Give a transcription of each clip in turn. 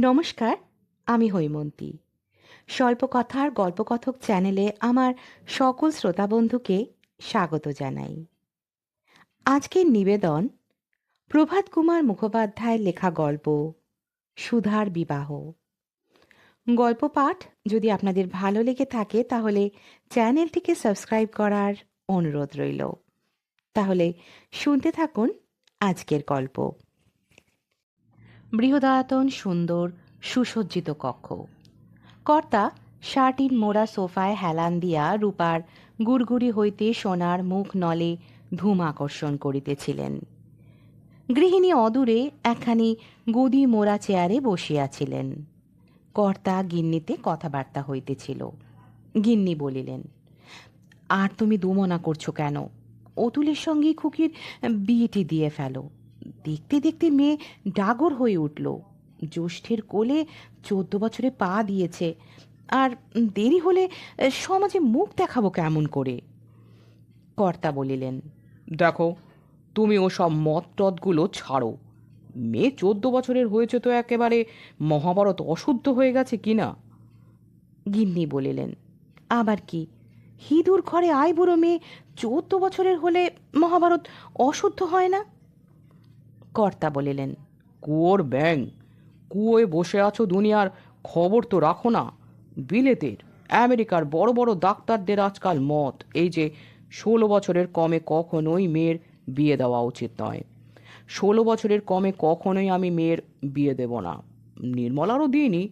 নমস্কার, আমি হৈমন্তী। স্বল্পকথার গল্পকথক চ্যানেলে আমার সকল শ্রোতা বন্ধুকে স্বাগত জানাই। আজকের নিবেদন প্রভাত কুমার মুখোপাধ্যায়ের লেখা গল্প সুধার বিবাহ। গল্প পাঠ যদি আপনাদের ভালো লেগে থাকে তাহলে চ্যানেলটিকে সাবস্ক্রাইব করার অনুরোধ রইল। তাহলে শুনতে থাকুন আজকের গল্প। বৃহদায়তন সুন্দর সুসজ্জিত কক্ষ। কর্তা শার্টিন মোড়া সোফায় হেলান দিয়া রূপার গুড়গুড়ি হইতে সোনার মুখ নলে ধূম আকর্ষণ করিতেছিলেন। গৃহিণী অদূরে একখানি গদি মোড়া চেয়ারে বসিয়াছিলেন। কর্তা গিন্নিতে কথাবার্তা হইতেছিল। গিন্নি বলিলেন, আর তুমি দুমনা করছো কেন? অতুলের সঙ্গে খুকির বিয়েটি দিয়ে ফেলো। দেখতে দেখতে মেয়ে ডাগর হয়ে উঠল। জ্যৈষ্ঠের কোলে 14 বছরে পা দিয়েছে। আর দেরি হলে সমাজে মুখ দেখাবো কেমন করে? কর্তা বলিলেন, দেখো, তুমি ওসব মত টতগুলো ছাড়ো। মেয়ে 14 বছরের হয়েছে তো একেবারে মহাভারত অশুদ্ধ হয়ে গেছে কিনা? গিন্নি বলিলেন, আবার কি? হিঁদুর ঘরে আইবুড়ো মেয়ে 14 বছরের হলে মহাভারত অশুদ্ধ হয় না? কর্তা বলিলেন, কুয়োর ব্যাং, কুয়োয় বসে আছো দুনিয়ার খবর তো রাখো না। বিলেতের, আমেরিকার বড় বড় ডাক্তারদের আজকাল মত এই যে 16 বছরের কমে কখনোই মেয়ের বিয়ে দেওয়া উচিত নয়। 16 বছরের কমে কখনোই আমি মেয়ের বিয়ে দেব না। নির্মলারও দিইনি।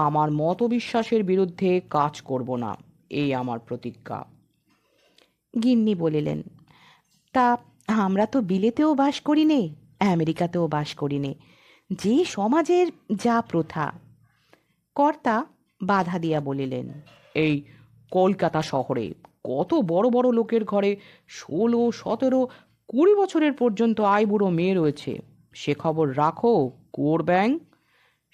আমার মত বিশ্বাসের বিরুদ্ধে কাজ করব না, এই আমার প্রতিজ্ঞা। গিন্নি বলিলেন, তা আমরা তো বিলেতেও বাস করি নে, আমেরিকাতেও বাস করি নে, যে সমাজের যা প্রথা। কর্তা বাধা দিয়া বলিলেন, এই কলকাতা শহরে কত বড় বড় লোকের ঘরে 16, 17, 20 বছরের পর্যন্ত আইবুড়ো মেয়ে রয়েছে। সে খবর রাখো কুয়োর ব্যাং।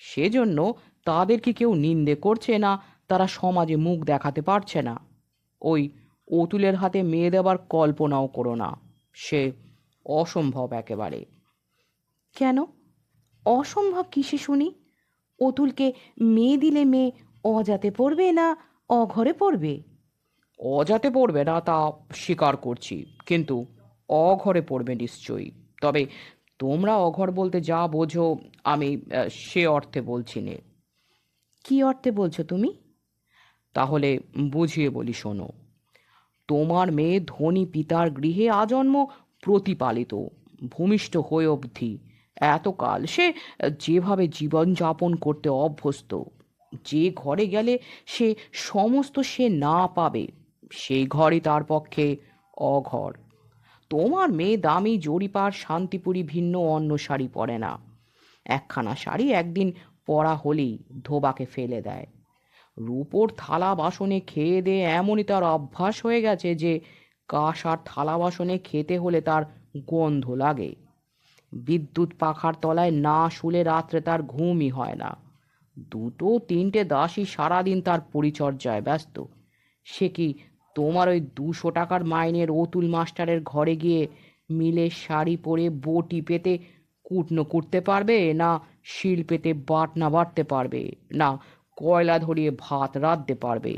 সেজন্য তাদের কি কেউ নিন্দে করছে না? তারা সমাজে মুখ দেখাতে পারছে না? ওই অতুলের হাতে মেয়ে দেবার কল্পনাও করো না। সে অসম্ভব একেবারে। কেন অসম্ভব কিসে শুনি? অতুলকে মেয়ে দিলে মেয়ে অজাতে পড়বে না অঘরে পড়বে? অজাতে পড়বে না তা স্বীকার করছি, কিন্তু অঘরে পড়বে নিশ্চয়ই। তবে তোমরা অঘর বলতে যা বোঝো আমি সে অর্থে বলছি নে। কি অর্থে বলছো তুমি? তাহলে বুঝিয়ে বলি, শোনো। তোমার মেয়ে ধনী পিতার গৃহে আজন্ম প্রতিপালিত, ভূমিষ্ঠ হয়ে অবধি এতকাল সে যেভাবে জীবনযাপন করতে অভ্যস্ত, যে ঘরে গেলে সে সমস্ত সে না পাবে, সেই ঘরই তার পক্ষে অঘর। তোমার মেয়ে দামি জরিপার শান্তিপুরি ভিন্ন অন্য শাড়ি পরে না। একখানা শাড়ি একদিন পরা হলেই ধোবাকে ফেলে দেয়। রূপোর থালা বাসনে খেয়ে দিয়ে এমনই তার অভ্যাস হয়ে গেছে যে কাঁস আর থালা বাসনে খেতে হলে তার গন্ধ লাগে। বিদ্যুৎ পাখার তলায় না শুলে রাত্রে তার ঘুমই হয় না। দুটো তিনটে দাসী সারাদিন তার পরিচর্যায় ব্যস্ত। সে কি তোমার ওই 200 টাকার মাইনের অতুল মাস্টারের ঘরে গিয়ে মিলের শাড়ি পরে বটি পেতে কুটনো কুটতে পারবে, না শিল পেতে বাটনা বাটতে পারবে, না কয়লা ধরিয়ে ভাত রাঁধতে পারবে?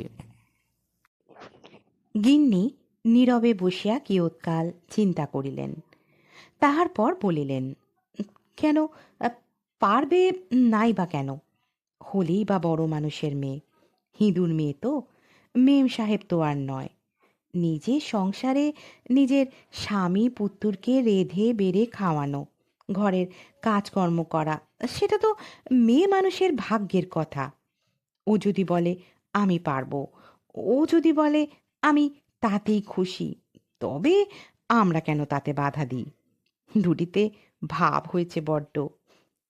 গিন্নি নীরবে বসিয়া কিয়ৎকাল চিন্তা করিলেন। তাহার পর বলিলেন, কেন আ, পারবে নাই বা কেন? হলেই বা বড় মানুষের মেয়ে, হিঁদুর মেয়ে তো, মেম সাহেব তো আর নয়। নিজের সংসারে নিজের স্বামী পুত্তুরকে রেঁধে বেড়ে খাওয়ানো, ঘরের কাজকর্ম করা, সেটা তো মেয়ে মানুষের ভাগ্যের কথা। ও যদি বলে আমি পারবো, ও যদি বলে আমি তাতেই খুশি, তবে আমরা কেন তাতে বাধা দিই? দুটিতে ভাব হয়েছে বড্ড।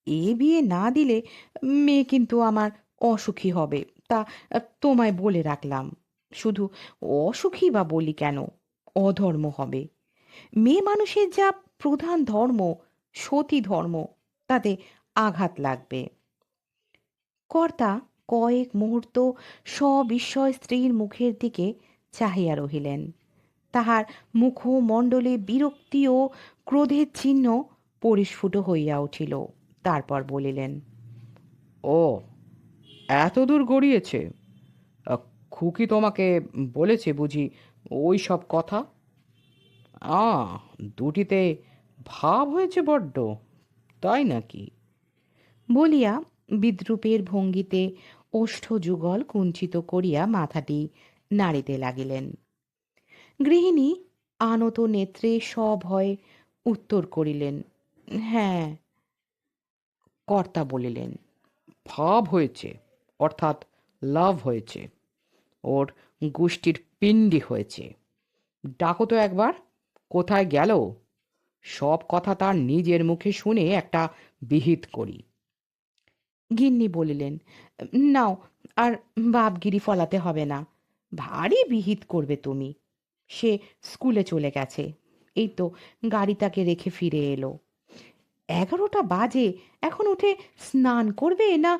এ বিয়ে না দিলে মেয়ে কিন্তু আমার অসুখী হবে, তা তোমায় বলে রাখলাম। শুধু অসুখী বা বলি কেন, অধর্ম হবে। মেয়ে মানুষের যা প্রধান ধর্ম, সতী ধর্ম, তাতে আঘাত লাগবে। কর্তা কয়েক মুহূর্ত সবিস্ময় স্ত্রীর মুখের দিকে চাহিয়া রহিলেন। তাহার মুখমণ্ডলে বিরক্তি ও ক্রোধের চিহ্ন পরিস্ফুট হইয়া উঠিল। তারপর বলিলেন, ও, এত দূর গড়িয়েছে। আ, খুকি তোমাকে বলেছে বুঝি ওই সব কথা? আ, দুটিতে ভাব হয়েছে বড্ড, তাই নাকি? বলিয়া বিদ্রূপের ভঙ্গিতে ওষ্ঠযুগল কুঞ্চিত করিয়া মাথাটি নাড়িতে লাগিলেন। গৃহিণী আনত নেত্রে সভয়ে উত্তর করিলেন, হ্যাঁ। কর্তা বলিলেন, ভাব হয়েছে অর্থাৎ লাভ হয়েছে, ওর গোষ্ঠীর পিণ্ডি হয়েছে। ডাকো তো একবার, কোথায় গেল? সব কথা তার নিজের মুখে শুনে একটা বিহিত করি। গিন্নি বলিলেন, নাও, আর বাপগিরি ফলাতে হবে না। ভারী বিহিত করবে তুমি। সে স্কুলে চলে গেছে, এই তো গাড়ি তাকে রেখে ফিরে এলো। 11টা বাজে, এখন উঠে স্নান করবে না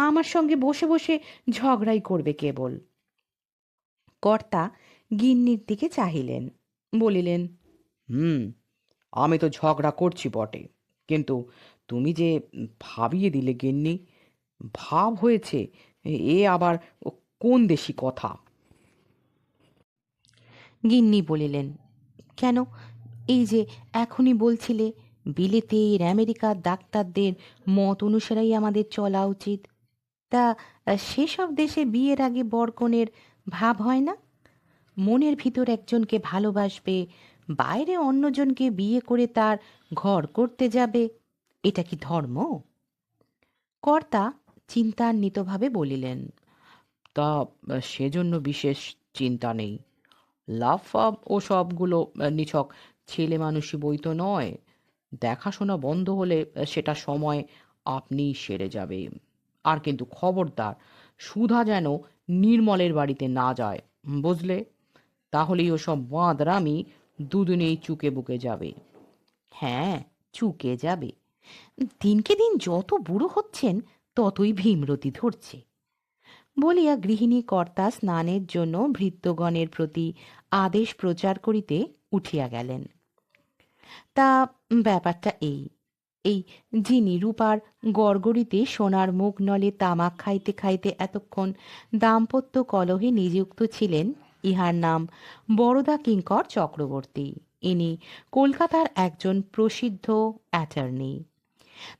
আমার সঙ্গে বসে বসে ঝগড়াই করবে কেবল? কর্তা গিন্নির দিকে চাহিলেন, বলিলেন, হুম, আমি তো ঝগড়া করছি বটে, কিন্তু তুমি যে ভাবিয়ে দিলে গিন্নি, ভাব হয়েছে, এ আবার কোন দেশি কথা? গিন্নি বলিলেন, কেন, এই যে এখনই বলছিলে বিলেতের আমেরিকার ডাক্তারদের মত অনুসারেই আমাদের চলা উচিত, তা সেসব দেশে বিয়ের আগে বরকনের ভাব হয় না? মনের ভিতর একজনকে ভালোবাসবে, বাইরে অন্যজনকে বিয়ে করে তার ঘর করতে যাবে, এটা কি ধর্ম? কর্তা চিন্তান্বিতভাবে বলিলেন, তা সেজন্য বিশেষ চিন্তা নেই। লাভ ফাভ ও সবগুলো নিছক ছেলে মানুষই বই তো নয়। দেখাশোনা বন্ধ হলে সেটা সময় আপনিই সেরে যাবে। আর কিন্তু খবরদার, সুধা যেন নির্মলের বাড়িতে না যায়, বুঝলে? তাহলেই ওসব বাঁদরামি দুদিনেই চুকে বুকে যাবে। হ্যাঁ, চুকে যাবে। দিনকে দিন যত বুড়ো হচ্ছেন ততই ভীমরতি ধরছে। বলিয়া গৃহিণী কর্তা স্নানের জন্য ভৃত্যগণের প্রতি আদেশ প্রচার করিতে উঠিয়া গেলেন। তা ব্যাপারটা এই, এই যিনি রূপার গড়গড়িতে সোনার মুখ নলে তামাক খাইতে খাইতে এতক্ষণ দাম্পত্য কলহে নিযুক্ত ছিলেন, ইহার নাম বরদা কিঙ্কর চক্রবর্তী। ইনি কলকাতার একজন প্রসিদ্ধ অ্যাটর্নি।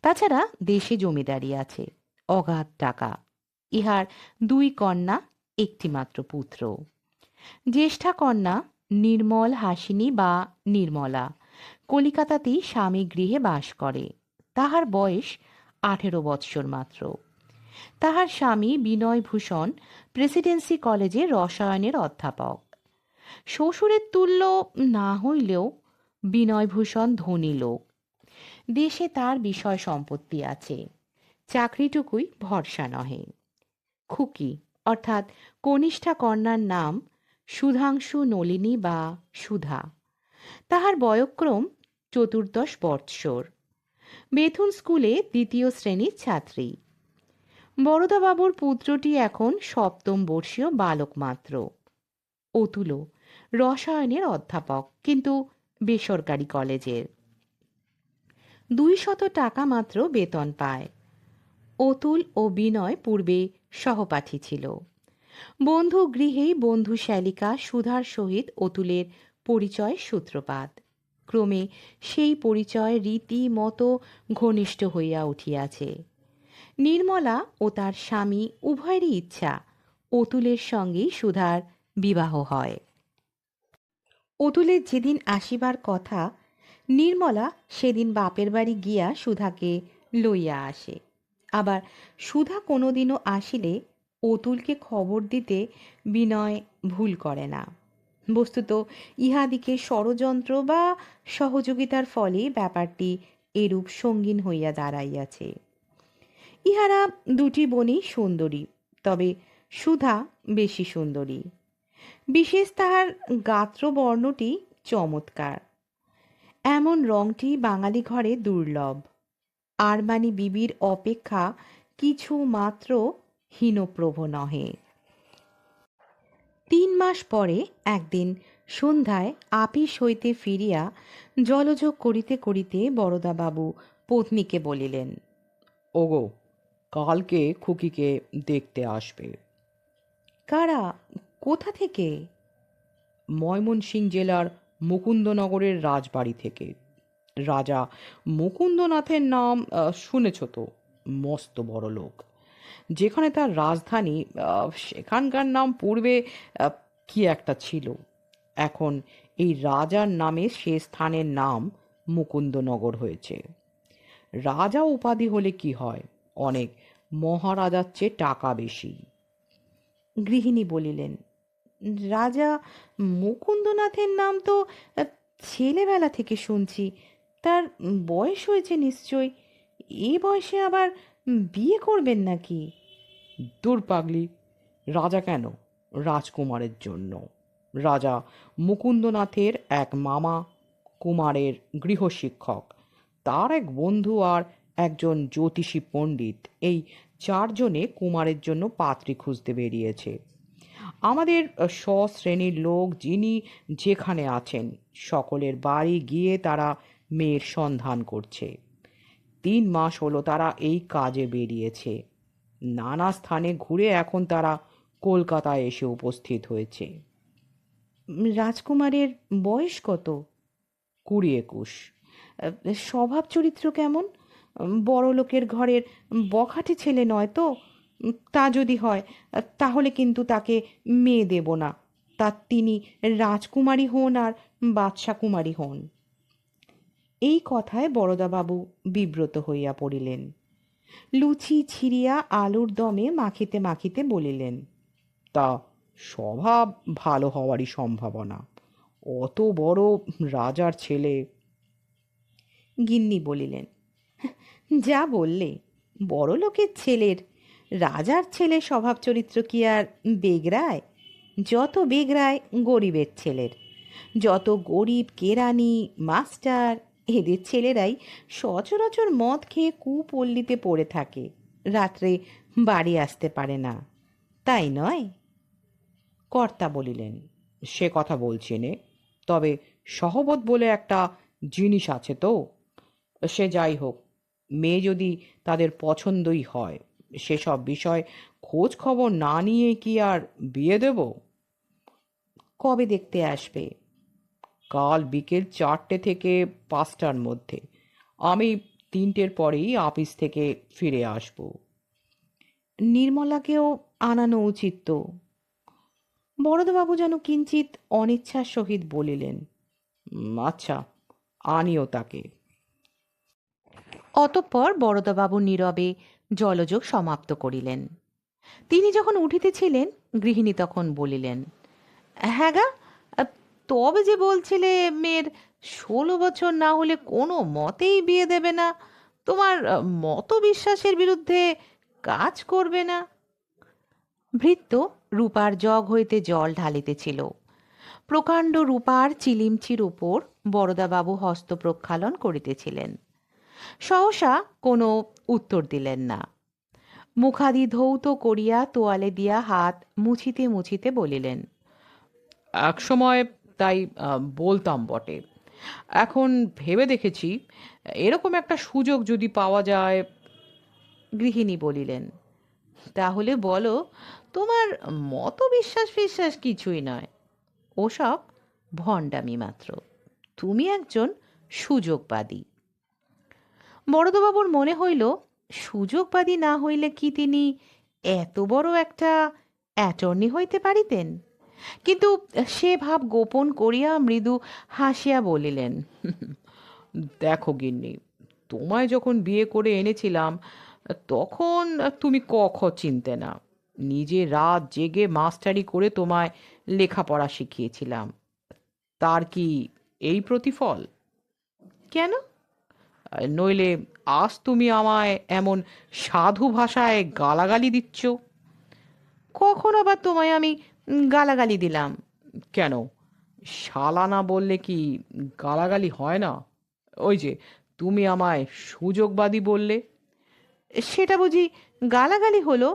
তাছাড়া দেশে জমিদারি আছে, অগাধ টাকা। ইহার 2 কন্যা, একটি মাত্র পুত্র। জ্যেষ্ঠা কন্যা নির্মল হাসিনী বা নির্মলা কলিকাতাতেই স্বামী গৃহে বাস করে। তাহার বয়স 18 বৎসর মাত্র। তাহার স্বামী বিনয়ভূষণ প্রেসিডেন্সি কলেজে রসায়নের অধ্যাপক। শ্বশুরের তুল্য না হইলেও বিনয়ভূষণ ধনী লোক। দেশে তার বিষয় সম্পত্তি আছে, চাকরিটুকুই ভরসা নহে। খুকি অর্থাৎ কনিষ্ঠা কন্যার নাম সুধাংশু নলিনী বা সুধা। তাহার বয়ঃক্রম 14 বৎসর। বেথুন স্কুলে 2য় শ্রেণীর ছাত্রী। বরদাবাবুর পুত্রটি এখন 7ম বর্ষীয় বালক মাত্র। অতুল রসায়নের অধ্যাপক, কিন্তু বেসরকারি কলেজের। 200 টাকা মাত্র বেতন পায়। অতুল ও বিনয় পূর্বে সহপাঠী ছিল। বন্ধু গৃহেই বন্ধু শ্যালিকা সুধার সহিত অতুলের পরিচয় সূত্রপাত। ক্রমে সেই পরিচয় রীতিমতো ঘনিষ্ঠ হইয়া উঠিয়াছে। নির্মলা ও তার স্বামী উভয়েরই ইচ্ছা অতুলের সঙ্গেই সুধার বিবাহ হয়। অতুলের যেদিন আসিবার কথা, নির্মলা সেদিন বাপের বাড়ি গিয়া সুধাকে লইয়া আসে। আবার সুধা কোনোদিনও আসিলে অতুলকে খবর দিতে বিনয় ভুল করে না। বস্তুত ইহাদিকে ষড়যন্ত্র বা সহযোগিতার ফলে ব্যাপারটি এরূপ সঙ্গীন হইয়া দাঁড়াইয়াছে। ইহারা দুটি বোনই সুন্দরী, তবে সুধা বেশি সুন্দরী। বিশেষ তাহার গাত্রবর্ণটি চমৎকার। এমন রংটি বাঙালি ঘরে দুর্লভ। আরমানি বিবির অপেক্ষা কিছু মাত্র হীনপ্রভ নহে। 3 মাস পরে একদিন সন্ধ্যায় আপিস হইতে ফিরিয়া জলযোগ করিতে করিতে বরদাবাবু পত্নীকে বলিলেন, ওগো, কালকে খুকিকে দেখতে আসবে। কারা? কোথা থেকে? ময়মনসিং জেলার মুকুন্দনগরের রাজবাড়ি থেকে। রাজা মুকুন্দনাথের নাম শুনেছ তো? মস্ত বড় লোক। যেখানে তার রাজধানী, সেখানকার নাম পূর্বে কি একটা ছিল। এখন এই রাজার নামে সে স্থানের নাম মুকুন্দনগর হয়েছে। রাজা উপাধি হলে কি হয়, অনেক মহারাজার চেয়ে টাকা বেশি। গৃহিণী বলিলেন, রাজা মুকুন্দনাথের নাম তো আহ, ছেলেবেলা থেকে শুনছি। তার বয়স হয়েছে নিশ্চয়। এ বয়সে আবার বিয়ে করবেন নাকি? দূর পাগলি, রাজা কেন, রাজকুমারের জন্য। রাজা মুকুন্দনাথের এক মামা কুমারের গৃহশিক্ষক, তার এক বন্ধু আর একজন জ্যোতিষী পণ্ডিত, এই চারজনে কুমারের জন্য পাত্রী খুঁজতে বেরিয়েছে। আমাদের স্বশ্রেণীর লোক যিনি যেখানে আছেন সকলের বাড়ি গিয়ে তারা মেয়ের সন্ধান করছে। 3 মাস হলো তারা এই কাজে বেরিয়েছে। নানা স্থানে ঘুরে এখন তারা কলকাতায় এসে উপস্থিত হয়েছে। রাজকুমারের বয়স কত? 20-21। স্বভাব চরিত্র কেমন? বড় লোকের ঘরের বখাটে ছেলে নয় তো? তা যদি হয় তাহলে কিন্তু তাকে মেয়ে দেব না। তা তিনি রাজকুমারী হন আর বাদশা কুমারী হন। এই কথায় বরদাবাবু বিব্রত হইয়া পড়িলেন। লুচি ছিঁড়িয়া আলুর দমে মাখিতে মাখিতে বলিলেন, তা স্বভাব ভালো হওয়ারই সম্ভাবনা। অত বড় রাজার ছেলে। গিন্নি বলিলেন, যা বললে! বড় লোকের ছেলের, রাজার ছেলে স্বভাব চরিত্র কি আর বেগরায়? যত বেগরায় গরিবের ছেলের। যত গরিব কেরানি মাস্টার, এদের ছেলেরাই সচরাচর মদ খেয়ে কুপল্লীতে পড়ে থাকে, রাত্রে বাড়ি আসতে পারে না, তাই নয়? কর্তা বলিলেন, সে কথা বলছি নে, তবে সহবত বলে একটা জিনিস আছে তো। সে যাই হোক, মেয়ে যদি তাদের পছন্দই হয়, সেসব বিষয় খোঁজ খবর না নিয়ে কি আর বিয়ে দেব? কবে দেখতে আসবে? কাল বিকেল 4টে থেকে 5টার মধ্যে। আমি 3টের পরেই অফিস থেকে ফিরে আসব। নির্মলাকেও আনানো উচিত তো। বরদাবাবু যেন কিঞ্চিত অনিচ্ছার সহিত বলিলেন। আচ্ছা, আনিও তাকে। অতঃপর বরদাবাবু নীরবে জলযোগ সমাপ্ত করিলেন। তিনি যখন উঠিতেছিলেন, গৃহিণী তখন বলিলেন, হ্যাঁ গা, আহ, তবে যে বলছিলে মেয়ের 16 বছর না হলে কোনো মতেই বিয়ে দেবে না, তোমার মত বিশ্বাসের বিরুদ্ধে কাজ করবে না। ভৃত্য রূপার জগ হইতে জল ঢালিতেছিল। প্রকাণ্ড রূপার চিলিমচির উপর বরদাবাবু হস্ত প্রক্ষালন করিতেছিলেন। সহসা কোনো উত্তর দিলেন না। মুখাদি ধৌত করিয়া তোয়ালে দিয়া হাত মুছিতে মুছিতে বলিলেন, এক সময় তাই বলতাম বটে। এখন ভেবে দেখেছি, এরকম একটা সুযোগ যদি পাওয়া যায়। গৃহিণী বলিলেন, তাহলে বলো, তোমার মত বিশ্বাস ফিশ্বাস কিছুই নয়, ওসব ভণ্ডামি মাত্র। তুমি একজন সুযোগবাদী। বরদাবাবুর মনে হইল, সুযোগবাদী না হইলে কি তিনি এত বড় একটা অ্যাটর্নি হইতে পারিতেন? কিন্তু সে ভাব গোপন করিয়া মৃদু হাসিয়া বলিলেন, দেখো গিন্নি, তোমায় যখন বিয়ে করে এনেছিলাম তখন তুমি ক খ চিনতে না। নিজে রাত জেগে মাস্টারি করে তোমায় লেখাপড়া শিখিয়েছিলাম। তার কি এই প্রতিফল? কেন? নইলে আজ তুমি আমায় এমন সাধু ভাষায় গালাগালি দিচ্ছ। কখন আবার তোমায় আমি গালাগালি দিলাম? কেন, শালা না বললে কি গালাগালি হয় না? ওই যে তুমি আমায় সুযোগবাদী বললে। সেটা বুঝি গালাগালি হলো?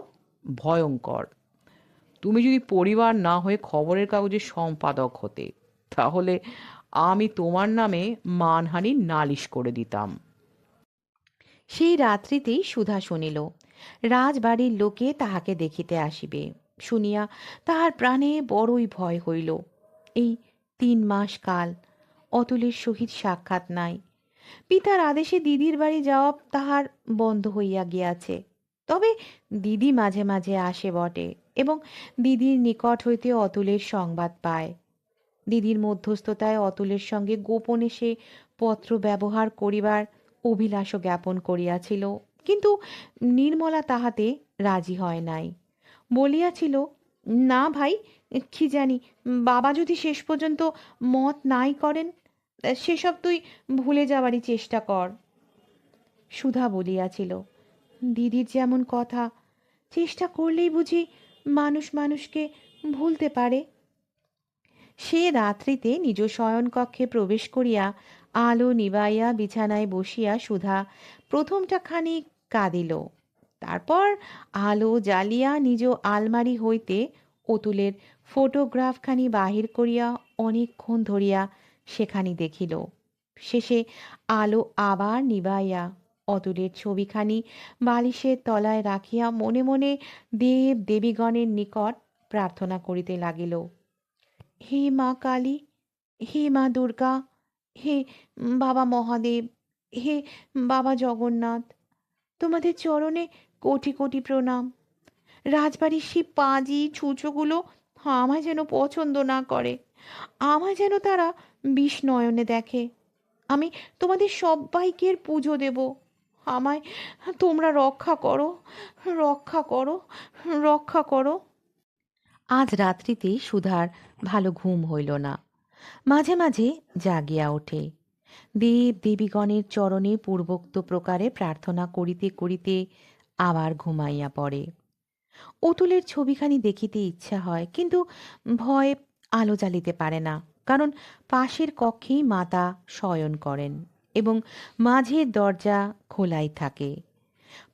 ভয়ঙ্কর। তুমি যদি পরিবার না হয়ে খবরের কাগজের সম্পাদক হতে, তাহলে আমি তোমার নামে মানহানির নালিশ করে দিতাম। সেই রাত্রিতেই সুধা শুনিল রাজবাড়ির লোকে তাহাকে দেখিতে আসিবে শুনিয়া তাহার প্রাণে বড়ই ভয় হইল। এই 3 মাস কাল অতুলের সহিত সাক্ষাৎ নাই। পিতার আদেশে দিদির বাড়ি যাওয়া তাহার বন্ধ হইয়া গিয়াছে। তবে দিদি মাঝে মাঝে আসে বটে এবং দিদির নিকট হইতে অতুলের সংবাদ পায়। দিদির মধ্যস্থতায় অতুলের সঙ্গে গোপনে সে পত্র ব্যবহার করিবার অভিলাষও জ্ঞাপন করিয়াছিল, কিন্তু নির্মলা তাহাতে রাজি হয় নাই। বলিয়াছিল, না ভাই, কি জানি বাবা যদি শেষ পর্যন্ত মত নাই করেন, সেসব তুই ভুলে যাবারই চেষ্টা কর। সুধা বলিয়াছিল, দিদির যেমন কথা, চেষ্টা করলেই বুঝি মানুষ মানুষকে ভুলতে পারে। সে রাত্রিতে নিজ শয়নকক্ষে প্রবেশ করিয়া আলো নিবাইয়া বিছানায় বসিয়া সুধা প্রথমটা খানিক কাঁদিল। তারপর আলো জ্বালিয়া নিজ আলমারি হইতে অতুলের ফটোগ্রাফখানি বাহির করিয়া অনেকক্ষণ ধরিয়া সেখানি দেখিল। শেষে আলো আবার নিবাইয়া অতুলের ছবিখানি বালিশের তলায় রাখিয়া মনে মনে দেব দেবীগণের নিকট প্রার্থনা করিতে লাগিল। হে মা কালী, হে মা দুর্গা, হে বাবা মহাদেব, হে বাবা জগন্নাথ, তোমাদের চরণে কোটি কোটি প্রণাম। রাজবাড়ির সেই পাজি ছুঁচোগুলো আমায় যেন পছন্দ না করে, আমায় যেন তারা বিষ নয়নে দেখে। আমি তোমাদের সব্বাইকে পুজো দেব। আমায় তোমরা রক্ষা করো, রক্ষা করো, রক্ষা করো। আজ রাত্রিতে সুধার ভালো ঘুম হইল না। মাঝে মাঝে জাগিয়া ওঠে। দেব দেবীগণের চরণে পূর্বোক্ত প্রকারে প্রার্থনা করিতে করিতে আবার ঘুমাইয়া পড়ে। অতুলের ছবিখানি দেখিতে ইচ্ছা হয়, কিন্তু ভয় আলো জ্বালিতে পারে না, কারণ পাশের কক্ষেই মাতা শয়ন করেন এবং মাঝের দরজা খোলাই থাকে।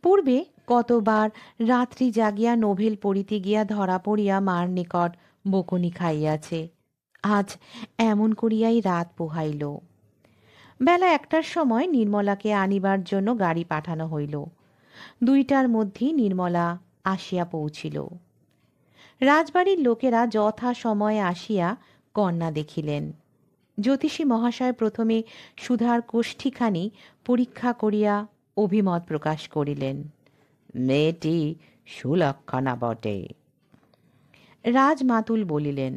পূর্বে কতবার রাত্রি জাগিয়া নোভেল পড়িতে গিয়া ধরা পড়িয়া মার নিকট বকুনি খাইয়াছে। আজ এমন করিয়াই রাত পোহাইল। বেলা 1টার সময় নির্মলাকে আনিবার জন্য গাড়ি পাঠানো হইল। 2টার মধ্যেই নির্মলা আসিয়া পৌঁছিল। রাজবাড়ির লোকেরা যথা সময়ে আসিয়া কন্যা দেখিলেন। জ্যোতিষী মহাশয় প্রথমে সুধার কোষ্ঠীখানি পরীক্ষা করিয়া অভিমত প্রকাশ করিলেন। মেয়েটি সুলক্ষণা বটে। রাজমাতুল বলিলেন,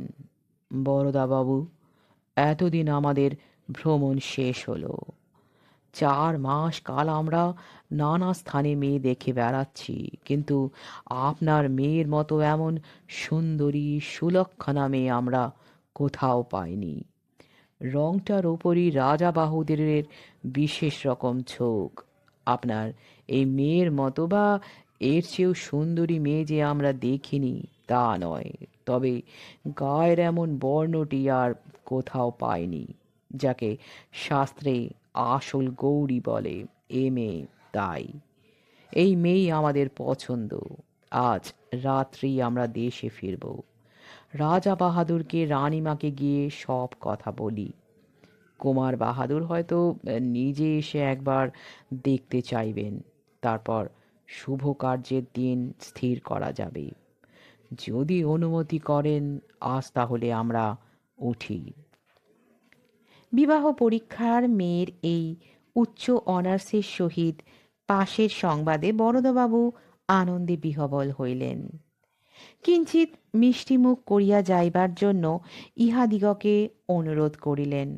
বরদাবাবু, এতদিন আমাদের ভ্রমণ শেষ হলো। 4 মাস কাল আমরা নানা স্থানে মেয়ে দেখে বেড়াচ্ছি, কিন্তু আপনার মেয়ের মতো এমন সুন্দরী সুলক্ষণা মেয়ে আমরা কোথাও পাইনি। রংটার ওপরই রাজা বাহাদুরের বিশেষ রকম ঝোঁক। আপনার এই মেয়ের মতো বা এর চেয়েও সুন্দরী মেয়ে যে আমরা দেখিনি তা নয়, তবে গায়ের এমন বর্ণটি আর কোথাও পাইনি, যাকে শাস্ত্রে আসল গৌরী বলে। এ মেয়ে তাই। এই মেয়েই আমাদের পছন্দ। আজ রাত্রি আমরা দেশে ফিরব। রাজা বাহাদুরকে রানীমাকে গিয়ে সব কথা বলি। কুমার বাহাদুর হয়তো নিজে এসে একবার দেখতে চাইবেন। তারপর শুভ কার্যের দিন স্থির করা যাবে। যদি অনুমতি করেন আজ তাহলে আমরা উঠি। বিবাহ পরীক্ষার মেয়ের এই উচ্চ অনার্সের সহিত পাশের সংবাদে বরদাবাবু আনন্দে বিহবল হইলেন। কিঞ্চিত মিষ্টিমুখ করিয়া যাইবার জন্য ইহাদিগকে অনুরোধ করিলেন।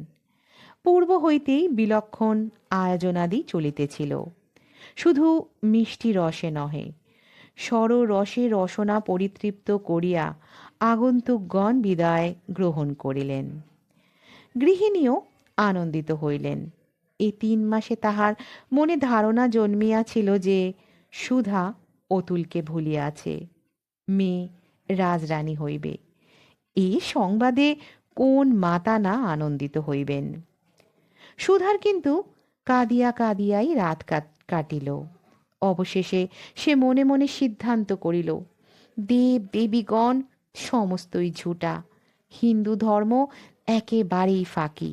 পূর্ব হইতেই বিলক্ষণ আয়োজনাদি চলিতেছিল। শুধু মিষ্টি রসে নহে, সর রসে রসনা পরিতৃপ্ত করিয়া আগন্তুকগণ বিদায় গ্রহণ করিলেন। গৃহিণীও আনন্দিত হইলেন। এই 3 মাসে তাহার মনে ধারণা জন্মিয়াছিল যে সুধা অতুলকে ভুলিয়াছে, মেয়ে রাজরানী হইবে। এই সংবাদে কোন মাতা না আনন্দিত হইবেন। সুধার কিন্তু কাঁদিয়া কাঁদিয়াই রাত কাটিল। অবশেষে সে মনে মনে সিদ্ধান্ত করিল, দেব দেবীগণ সমস্তই ঝুটা, হিন্দু ধর্ম একেবারেই ফাঁকি।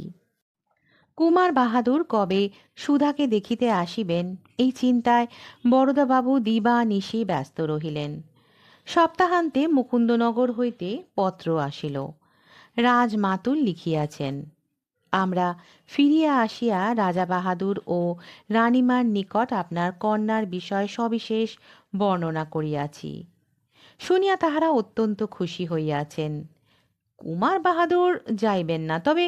কুমার বাহাদুর কবে সুধাকে দেখিতে আসিবেন এই চিন্তায় বরদাবাবু দিবা নিশি ব্যস্ত রহিলেন। সপ্তাহান্তে মুকুন্দনগর হইতে পত্র আসিল। রাজমাতুল লিখিয়াছেন, আমরা ফিরিয়া আসিয়া রাজা বাহাদুর ও রানীমার নিকট আপনার কন্যার বিষয় সবিশেষ বর্ণনা করিয়াছি। শুনিয়া তাহারা অত্যন্ত খুশি হইয়াছেন। কুমার বাহাদুর যাইবেন না, তবে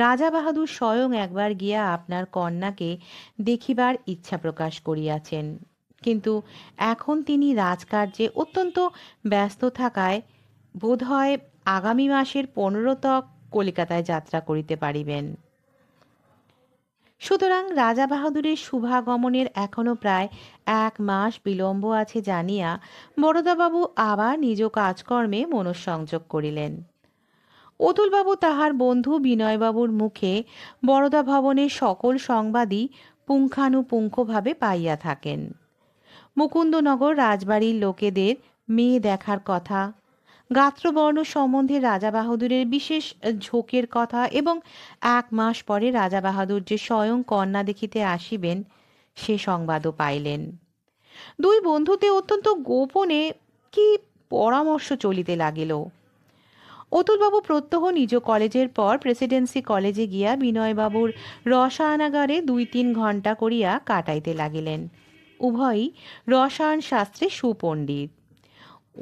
রাজা বাহাদুর স্বয়ং একবার গিয়া আপনার কন্যাকে দেখিবার ইচ্ছা প্রকাশ করিয়াছেন, কিন্তু এখন তিনি রাজকার্যে অত্যন্ত ব্যস্ত থাকায় বোধহয় আগামী মাসের 15 তক কলিকাতায় যাত্রা করিতে পারিবেন। সুতরাং রাজা বাহাদুরের শুভাগমনের এখনো প্রায় 1 মাস বিলম্ব আছে জানিয়া বরদাবাবু আবার নিজ কাজকর্মে মনঃসংযোগ করিলেন। অতুলবাবু তাহার বন্ধু বিনয়বাবুর মুখে বরদা ভবনের সকল সংবাদই পুঙ্খানুপুঙ্খভাবে পাইয়া থাকেন। মুকুন্দনগর রাজবাড়ির লোকেদের মেয়ে দেখার কথা, গাত্রবর্ণ সম্বন্ধে রাজা বাহাদুরের বিশেষ ঝোঁকের কথা এবং 1 মাস পরে রাজা বাহাদুর যে স্বয়ং কন্যা দেখিতে আসিবেন সে সংবাদও পাইলেন। দুই বন্ধুতে অত্যন্ত গোপনে কি পরামর্শ চলিতে লাগিল। অতুলবাবু প্রত্যহ নিজ কলেজের পর প্রেসিডেন্সি কলেজে গিয়া বিনয়বাবুর রসায়নাগারে 2-3 ঘণ্টা করিয়া কাটাইতে লাগিলেন। উভয়ই রসায়ন শাস্ত্রে সুপণ্ডিত।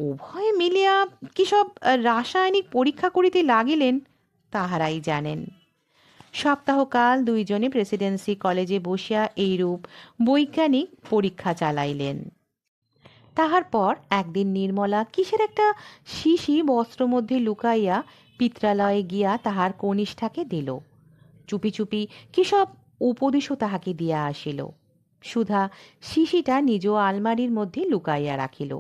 উভয়ে মিলিয়া কি সব রাসায়নিক পরীক্ষা করিতে লাগিলেন তাহারাই জানেন। সপ্তাহকাল দুইজনে প্রেসিডেন্সি কলেজে বসিয়া এইরূপ বৈজ্ঞানিক পরীক্ষা চালাইলেন। তাহার পর একদিন নির্মলা কিসের একটা শিশি বস্ত্র মধ্যে লুকাইয়া পিত্রালয়ে গিয়া তাহার কনিষ্ঠাকে দিল। চুপি চুপি কি সব উপদেশও তাহাকে দিয়া আসিল। সুধা শিশিটা নিজ আলমারির মধ্যে লুকাইয়া রাখিল।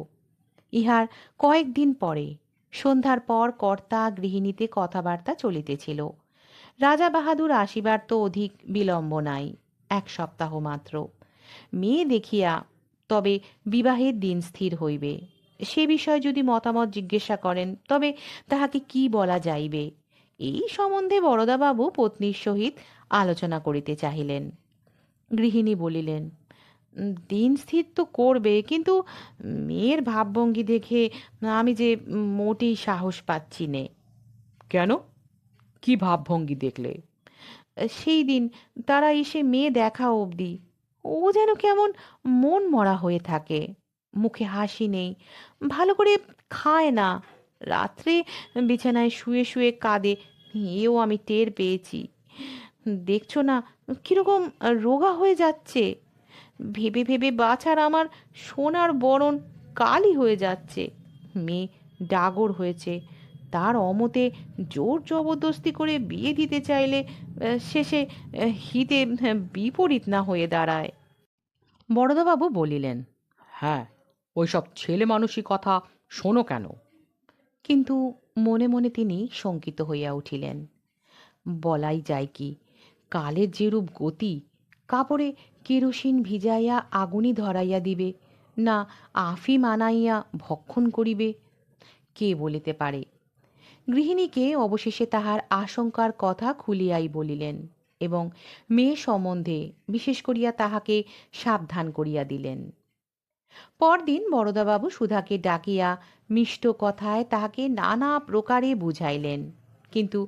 ইহার কয়েকদিন পরে সন্ধ্যার পর কর্তা গৃহিণীতে কথাবার্তা চলিতেছিল। রাজা বাহাদুর আসিবার তো অধিক বিলম্ব নাই, 1 সপ্তাহ মাত্র। মেয়ে দেখিয়া তবে বিবাহের দিন স্থির হইবে। সে বিষয়ে যদি মতামত জিজ্ঞাসা করেন তবে তাহাকে কি বলা যাইবে, এই সম্বন্ধে বরদাবাবু পত্নীর সহিত আলোচনা করিতে চাহিলেন। গৃহিণী বলিলেন, দিন স্থির তো করবে, কিন্তু মেয়ের ভাবভঙ্গি দেখে আমি যে মোটেই সাহস পাচ্ছি নে। কেন? কি ভাবভঙ্গি দেখলে? সেই দিন তারা এসে মেয়ে দেখা অবধি ও যেন কেমন মন মরা হয়ে থাকে। মুখে হাসি নেই, ভালো করে খায় না, রাত্রে বিছানায় শুয়ে শুয়ে কাঁদে, এও আমি টের পেয়েছি। দেখছো না কিরকম রোগা হয়ে যাচ্ছে। ভেবে ভেবে বাছার আমার সোনার বরণ কালি হয়ে যাচ্ছে। মেয়ে ডাগর হয়েছে, তার অমতে জোর জবরদস্তি করে বিয়ে দিতে চাইলে শেষে হিতে বিপরীত না হয়ে দাঁড়ায়। বরদাবাবু বলিলেন, হ্যাঁ, ওইসব ছেলে মানুষই কথা শোনো কেন? কিন্তু মনে মনে তিনি শঙ্কিত হইয়া উঠিলেন। বলাই যায় কি, কালের যেরূপ গতি, কাপড়ে কেরোসিন ভিজাইয়া আগুনই ধরাইয়া দিবে, না আফিম আনাইয়া ভক্ষণ করিবে, কে বলিতে পারে। গৃহিণীকে অবশেষে তাহার আশঙ্কার কথা খুলিয়াই বলিলেন এবং মেয়ে সম্বন্ধে বিশেষ করিয়া তাহাকে সাবধান করিয়া দিলেন। পরদিন বরদাবাবু সুধাকে ডাকিয়া মিষ্ট কথায় তাহাকে নানা প্রকারে বুঝাইলেন, কিন্তু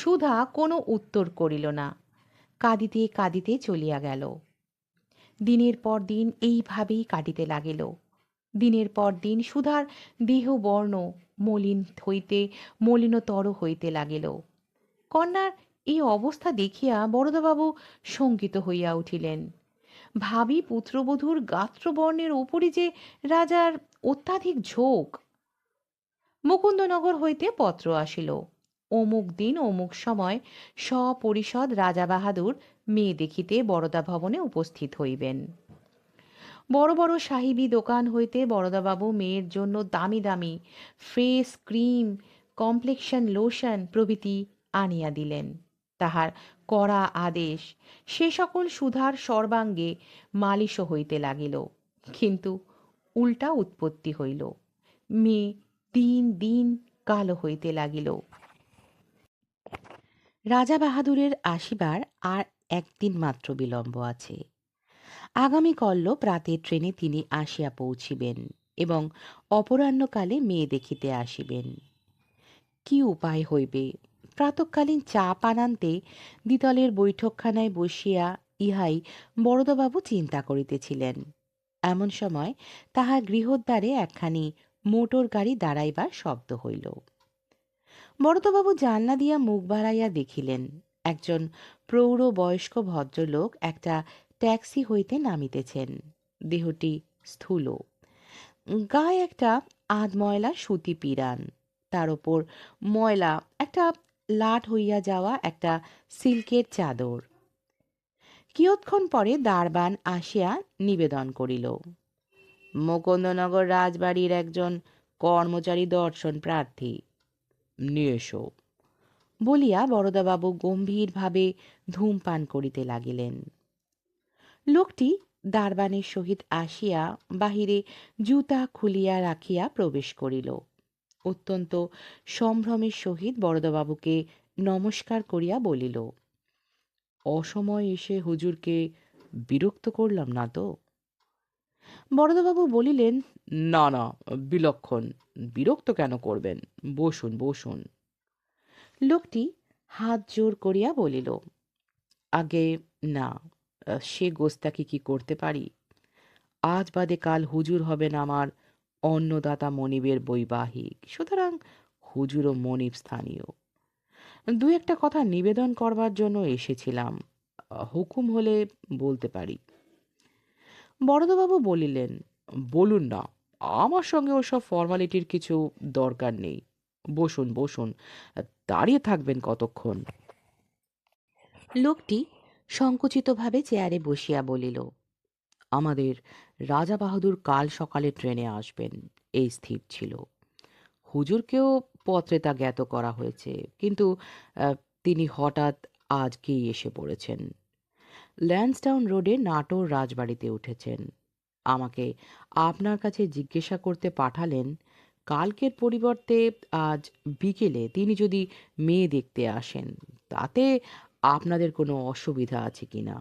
সুধা কোনো উত্তর করিল না, কাঁদিতে কাঁদিতে চলিয়া গেল। দিনের পর দিন এইভাবেই কাটিতে লাগিল। দিনের পর দিন সুধার দেহ বর্ণ মলিন হইতে মলিনতর হইতে লাগিল। কন্যার এই অবস্থা দেখিয়া বরদাবাবু শঙ্কিত হইয়া উঠিলেন। ভাবি পুত্রবধূর গাত্রবর্ণের উপরই যে রাজার অত্যাধিক ঝোঁক। মুকুন্দনগর হইতে পত্র আসিল, অমুক দিন অমুক সময় সপরিষদ রাজা বাহাদুর মেয়ে দেখিতে বরদা ভবনে উপস্থিত হইবেন। বড় বড় সাহিবি দোকান হইতে বরদাবাবু মেয়ের জন্য দামি দামি ফেস ক্রিম, কমপ্লেকশন লোশন প্রভৃতি আনিয়া দিলেন। তাহার কড়া আদেশ সে সকল সুধার সর্বাঙ্গে মালিশ হইতে লাগিল, কিন্তু উল্টা উৎপত্তি হইল। মেয়ে দিন দিন কালো হইতে লাগিল। রাজা বাহাদুরের আসিবার আর একদিন মাত্র বিলম্ব আছে। আগামী কল্য প্রাতের ট্রেনে তিনি আসিয়া পৌঁছিবেন এবং অপরাহ্নকালে মেয়ে দেখিতে আসিবেন। কি উপায় হইবে? প্রাতঃকালীন চা পান আনতে দ্বিতলের বৈঠকখানায় বসিয়া ইহাই বরদাবাবু চিন্তা করিতেছিলেন। এমন সময় তাহার গৃহদ্বারে একখানি মোটর গাড়ি দাঁড়াইবার শব্দ হইল। বরদাবাবু জানলা দিয়া মুখ বাড়াইয়া দেখিলেন একজন প্রৌঢ় বয়স্ক ভদ্রলোক একটা ট্যাক্সি হইতে নামিতেছেন। দেহটি স্থূল, গায়ে একটা আধময়লা সুতি পিরান, তার ওপর ময়লা একটা লাট হইয়া যাওয়া একটা সিল্কের চাদর। কিয়ৎক্ষণ পরে দারবান আসিয়া নিবেদন করিল, মুকুন্দনগর রাজবাড়ির একজন কর্মচারী দর্শন প্রার্থী, নিয়ে এসো। বলিয়া বরদাবাবু গম্ভীরভাবে ধূমপান করিতে লাগিলেন। লোকটি দারবানের সহিত আসিয়া বাহিরে জুতা খুলিয়া রাখিয়া প্রবেশ করিল। অত্যন্ত সম্ভ্রমের সহিত বরদাবাবুকে নমস্কার করিয়া বলিল, অসময়ে এসে হুজুরকে বিরক্ত করলাম না তো? বরদাবাবু বলিলেন, না না, বিলক্ষণ। বিরক্ত কেন করবেন? বসুন বসুন। লোকটি হাত জোর করিয়া বলিল, আগে না, সে গোস্তাকি কি করতে পারি? আজ বাদে কাল হুজুর হবেন আমার অন্নদাতা মনিবের বৈবাহিক, সুতরাং হুজুর ও মনিব স্থানীয়। দু একটা কথা নিবেদন করবার জন্য এসেছিলাম। হুকুম হলে বলতে পারি। বরদাবাবু বলিলেন, বলুন না, আমার সঙ্গে ওসব ফর্মালিটির কিছু দরকার নেই। বসুন বসুন। দাঁড়িয়ে থাকবেন কতক্ষণ? লোকটি সংকুচিতভাবে চেয়ারে বসিয়া বলিল, আমাদের রাজা বাহাদুর কাল সকালে ট্রেনে আসবেন, এই স্থির ছিল। হুজুরকেও পত্রে তা জ্ঞাত করা হয়েছে, কিন্তু আহ, তিনি হঠাৎ আজকেই এসে পড়েছেন। ল্যান্সডাউন রোডে নাটোর রাজবাড়িতে উঠেছেন। আমাকে আপনার কাছে জিজ্ঞাসা করতে পাঠালেন কালকের পরিবর্তে আজ বিকেলে তিনি যদি মেয়ে দেখতে আসেন, তাতে আপনাদের কোনো অসুবিধা আছে কিনা।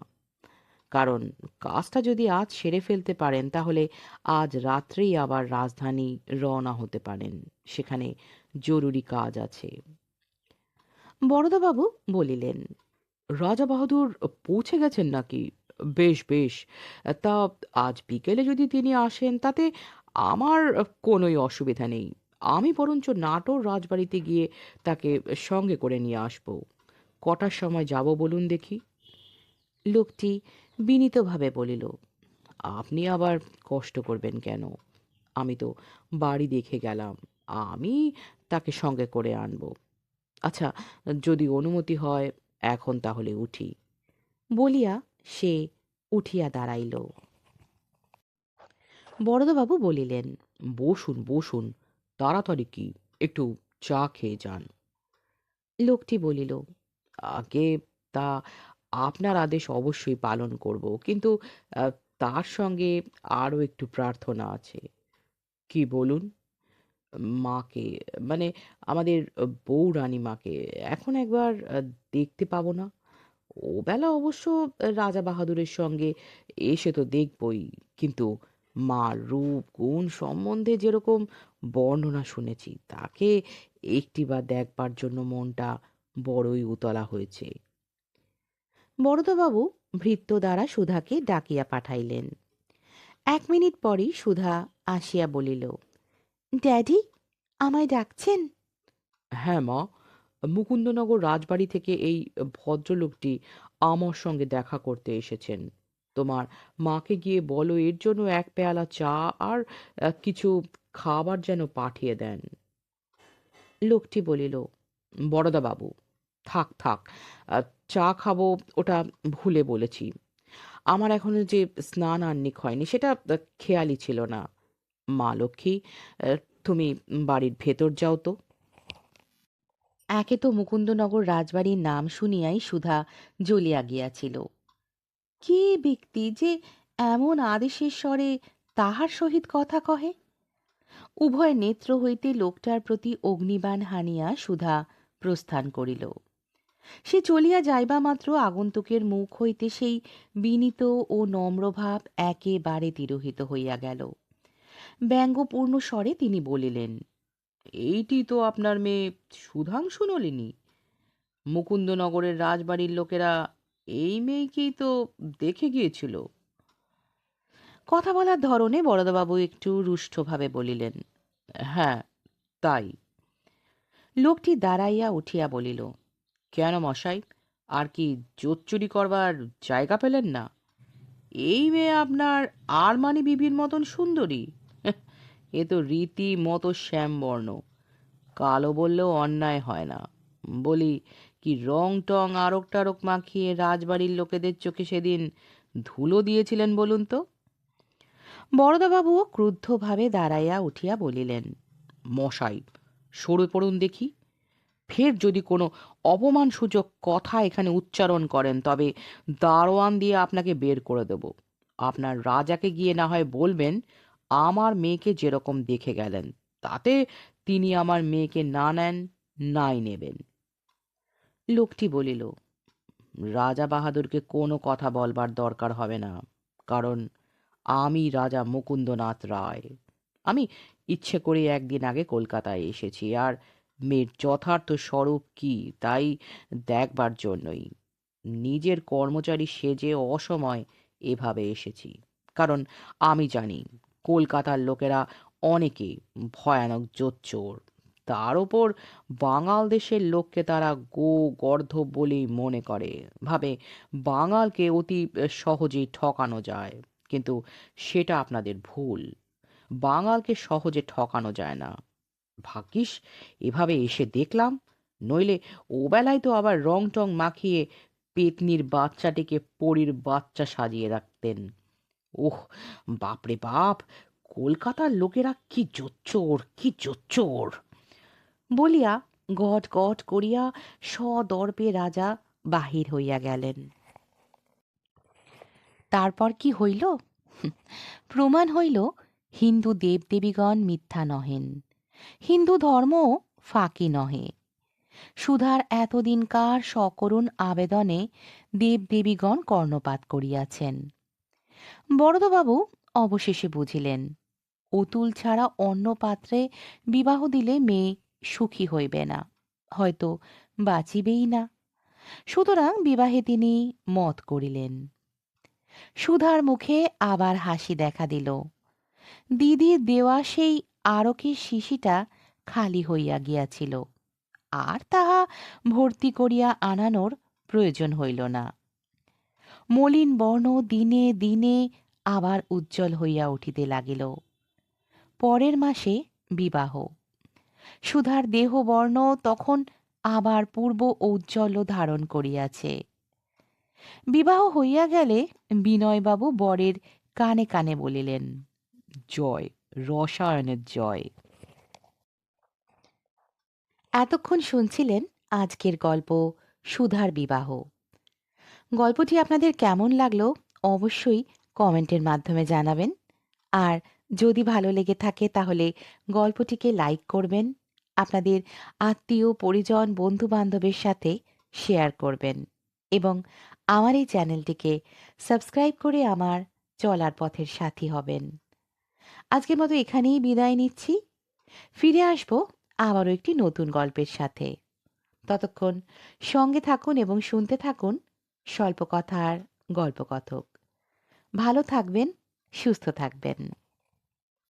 কারণ কাজটা যদি আজ সেরে ফেলতে পারেন, তাহলে আজ রাত্রেই আবার রাজধানী রওনা হতে পারেন। সেখানে জরুরি কাজ আছে। বরদাবাবু বলিলেন, রাজা বাহাদুর পৌঁছে গেছেন নাকি? বেশ বেশ। তা আজ বিকেলে যদি তিনি আসেন, তাতে আমার কোনোই অসুবিধা নেই। আমি বরঞ্চ নাটোর রাজবাড়িতে গিয়ে তাকে সঙ্গে করে নিয়ে আসব। কটার সময় যাব বলুন দেখি? লোকটি বিনীতভাবে বলিল, আপনি আবার কষ্ট করবেন কেন? আমি তো বাড়ি দেখে গেলাম। আমি তাকে সঙ্গে করে আনব। আচ্ছা, যদি অনুমতি হয়, এখন তাহলে উঠি। বলিয়া সে উঠিয়া দাঁড়াইল। বরদাবাবু বলিলেন, বসুন বসুন, তাড়াতাড়ি কি, একটু চা খেয়ে যান। লোকটি বলিল, আগে তা আপনার আদেশ অবশ্যই পালন করব, কিন্তু আহ, তার সঙ্গে আরও একটু প্রার্থনা আছে। কি বলুন? মাকে, মানে আমাদের বউ রানীমাকে এখন একবার দেখতে পাবো না? ও বেলা অবশ্য রাজা বাহাদুরের সঙ্গে এসে তো দেখবই, কিন্তু মার রূপ গুণ সম্বন্ধে যেরকম বর্ণনা শুনেছি, তাকে একটিবার দেখবার জন্য মনটা বড়ই উতলা হয়েছে। বরদাবাবু ভৃত্য দ্বারা সুধাকে ডাকিয়া পাঠাইলেন। 1 মিনিট পরই সুধা আসিয়া বলিল, ড্যাডি, আমায় ডাকছেন? হ্যাঁ মা, মুকুন্দনগর রাজবাড়ি থেকে এই ভদ্রলোকটি আমার সঙ্গে দেখা করতে এসেছেন। তোমার মাকে গিয়ে বলো এর জন্য এক পেয়ালা চা আর কিছু খাবার যেন পাঠিয়ে দেন। লোকটি বলিল, বরদা বাবু, থাক থাক, আহ, চা খাবো ওটা ভুলে বলেছি। আমার এখনো যে স্নান আহ্নিক হয়নি, সেটা খেয়ালই ছিল না। মা লক্ষ্মী, তুমি বাড়ির ভেতর যাও তো। একে তো মুকুন্দনগর রাজবাড়ির নাম শুনিয়াই সুধা জ্বলিয়া গিয়াছিল। কে ব্যক্তি যে এমন আদেশের স্বরে তাহার সহিত কথা কহে? উভয় নেত্র হইতে লোকটার প্রতি অগ্নিবাণ হানিয়া সুধা প্রস্থান করিল। সে চলিয়া যাইবা মাত্র আগন্তুকের মুখ হইতে সেই বিনীত ও নম্র ভাব একেবারে তিরোহিত হইয়া গেল। ব্যঙ্গপূর্ণ স্বরে তিনি বলিলেন, এইটি তো আপনার মেয়ে সুধাংশু নলিনী। মুকুন্দনগরের রাজবাড়ির লোকেরা এই মেয়েকেই তো দেখে গিয়েছিল। কথা বলার ধরনে বরদাবাবু একটু রুষ্টভাবে বলিলেন, হ্যাঁ তাই। লোকটি দাঁড়াইয়া উঠিয়া বলিল, কেন মশাই, আর কি জোচ্চুরি করবার জায়গা পেলেন না? এই মেয়ে আপনার আরমানি বিবির মতন সুন্দরী? এ তো রীতি মতো শ্যামবর্ণ, কালো বললেও অন্যায় হয় না। বলি কি, রং টং আরক টারক মাখিয়ে রাজবাড়ির লোকেদের চোখে সেদিন ধুলো দিয়েছিলেন বলুন তো? বরদাবাবুও ক্রুদ্ধভাবে দাঁড়াইয়া উঠিয়া বলিলেন, মশাই সরে পড়ুন দেখি। ফের যদি কোনো অপমানসূচক কথা এখানে উচ্চারণ করেন তবে দারোয়ান দিয়ে আপনাকে বের করে দেব। আপনার রাজাকে গিয়ে না হয় বলবেন আমার মেয়েকে যেরকম দেখে গেলেন, তাতে তিনি আমার মেয়েকে না নেন, নাই নেবেন। লোকটি বলিল, রাজা বাহাদুরকে কোনো কথা বলবার দরকার হবে না, কারণ আমি রাজা মুকুন্দনাথ রায়। আমি ইচ্ছে করে একদিন আগে কলকাতায় এসেছি, আর মেয়ের যথার্থ স্বরূপ কি তাই দেখবার জন্যই। নিজের কর্মচারী সেজে অসময় এভাবে এসেছি, কারণ আমি জানি কলকাতার লোকেরা অনেকে ভয়ানক জোচ্চোর। তার ওপর বাঙাল দেশের লোককে তারা গর্ধব বলেই মনে করে, ভাবে বাঙালকে অতি সহজেই ঠকানো যায়। কিন্তু সেটা আপনাদের ভুল। বাঙালকে সহজে ঠকানো যায় না। ভাগ্যিস এভাবে এসে দেখলাম, নইলে ওবেলায় তো আবার রং টং মাখিয়ে পেতনির বাচ্চাটিকে পরীর বাচ্চা সাজিয়ে রাখতেন। ওহ বাপরে বাপ, কলকাতার লোকেরা কি জোচ্চোর, কি জোচ্চোর! বলিয়া গট গট করিয়া সদর্পে রাজা বাহির হইয়া গেলেন। তারপর কি হইল? প্রমাণ হইল হিন্দু দেবদেবীগণ মিথ্যা নহেন, হিন্দু ধর্ম ফাঁকি নহে। সুধার এতদিনকার সকরুণ আবেদনে দেবদেবীগণ কর্ণপাত করিয়াছেন। বরদাবাবু অবশেষে বুঝিলেন, অতুল ছাড়া অন্য পাত্রে বিবাহ দিলে মেয়ে সুখী হইবে না, হয়তো বাঁচিবেই না। সুতরাং বিবাহে তিনি মত করিলেন। সুধার মুখে আবার হাসি দেখা দিল। দিদির দেওয়া সেই আরকের শিশিটা খালি হইয়া গিয়াছিল, আর তাহা ভর্তি করিয়া আনানোর প্রয়োজন হইল না। মলিন বর্ণ দিনে দিনে আবার উজ্জ্বল হইয়া উঠিতে লাগিল। পরের মাসে বিবাহ। সুধার দেহবর্ণ তখন আবার পূর্ব ঔজ্জ্বল্য ধারণ করিয়াছে। বিবাহ হইয়া গেলে বিনয়বাবু বরের কানে কানে বলিলেন, জয়, রসায়নের জয়। এতক্ষণ শুনছিলেন আজকের গল্প সুধার বিবাহ। গল্পটি আপনাদের কেমন লাগলো অবশ্যই কমেন্টের মাধ্যমে জানাবেন। আর যদি ভালো লেগে থাকে তাহলে গল্পটিকে লাইক করবেন, আপনাদের আত্মীয় পরিজন বন্ধু বান্ধবের সাথে শেয়ার করবেন এবং আমার এই চ্যানেলটিকে সাবস্ক্রাইব করে আমার চলার পথের সাথী হবেন। আজকের মতো এখানেই বিদায় নিচ্ছি। ফিরে আসবো আবারও একটি নতুন গল্পের সাথে। ততক্ষণ সঙ্গে থাকুন এবং শুনতে থাকুন স্বল্পকথার গল্পকথক। ভালো থাকবেন, সুস্থ থাকবেন।